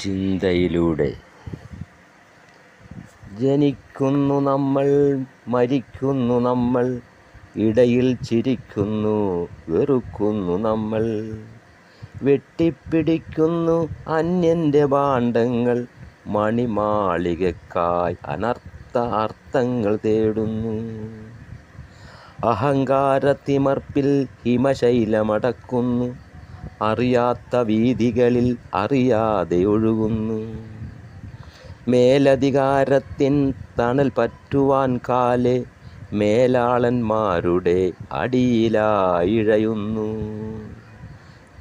ചിന്തയിലൂടെ ജനിക്കുന്നു നമ്മൾ, മരിക്കുന്നു നമ്മൾ, ഇടയിൽ ചിരിക്കുന്നു, വെറുക്കുന്നു നമ്മൾ, വെട്ടിപ്പിടിക്കുന്നു അന്യൻ്റെ ഭാണ്ഡങ്ങൾ, മണിമാളികക്കായി അനർത്ഥ അർത്ഥങ്ങൾ തേടുന്നു. അഹങ്കാരത്തിമർപ്പിൽ ഹിമശൈലമടക്കുന്നു, അറിയാത്ത വീഥികളിൽ അറിയാതെ ഒഴുകുന്നു. മേലധികാരത്തിൻ തണൽ പറ്റുവാൻ കാലെ മേലാളന്മാരുടെ അടിയിലായിഴയുന്നു.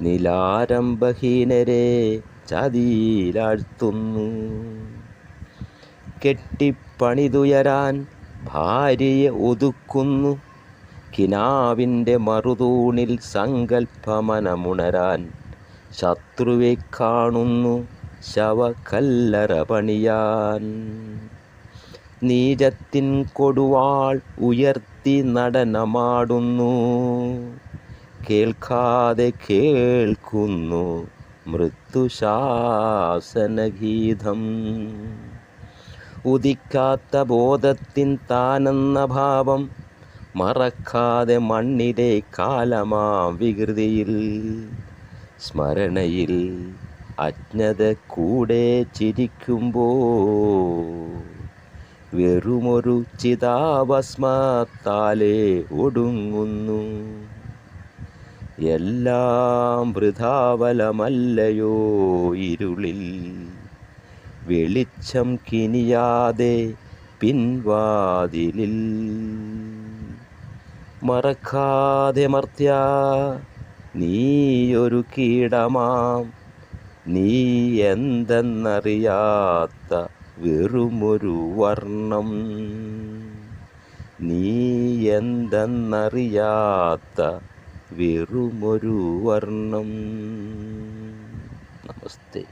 നിലാരംഭഹീനരെ ചതിയിലാഴ്ത്തുന്നു. കെട്ടിപ്പണിതുയരാൻ ഭാര്യയെ ഒതുക്കുന്നു, കിനാവിൻ്റെ മറുതൂണിൽ സങ്കൽപ്പമനമുണരാൻ ശത്രുവെ കാണുന്നു ശവക്കല്ലറ പണിയാൻ. നീചത്തിൻ കൊടുവാൾ ഉയർത്തി നടനമാടുന്നു, കേൾക്കാതെ കേൾക്കുന്നു മൃത്യുശാസനഗീതം. ഉദിക്കാത്ത ബോധത്തിൻ താനെന്ന ഭാവം മറക്കാതെ മണ്ണിലെ കാലമാം വികൃതിയിൽ. സ്മരണയിൽ അജ്ഞത കൂടെ ചിരിക്കുമ്പോൾ വെറുമൊരു ചിതാഭസ്മത്താലെ ഒടുങ്ങുന്നു. എല്ലാം വൃഥാവലമല്ലയോ ഇരുളിൽ, വെളിച്ചം കിനിയാതെ പിൻവാതിലിൽ. മറക്കാതെ മർത്യ, നീയൊരു കീടമാം, നീ എന്തെന്നറിയാത്ത വെറുമൊരു വർണ്ണം. നീ എന്തെന്നറിയാത്ത വെറുമൊരു വർണ്ണം. നമസ്തേ.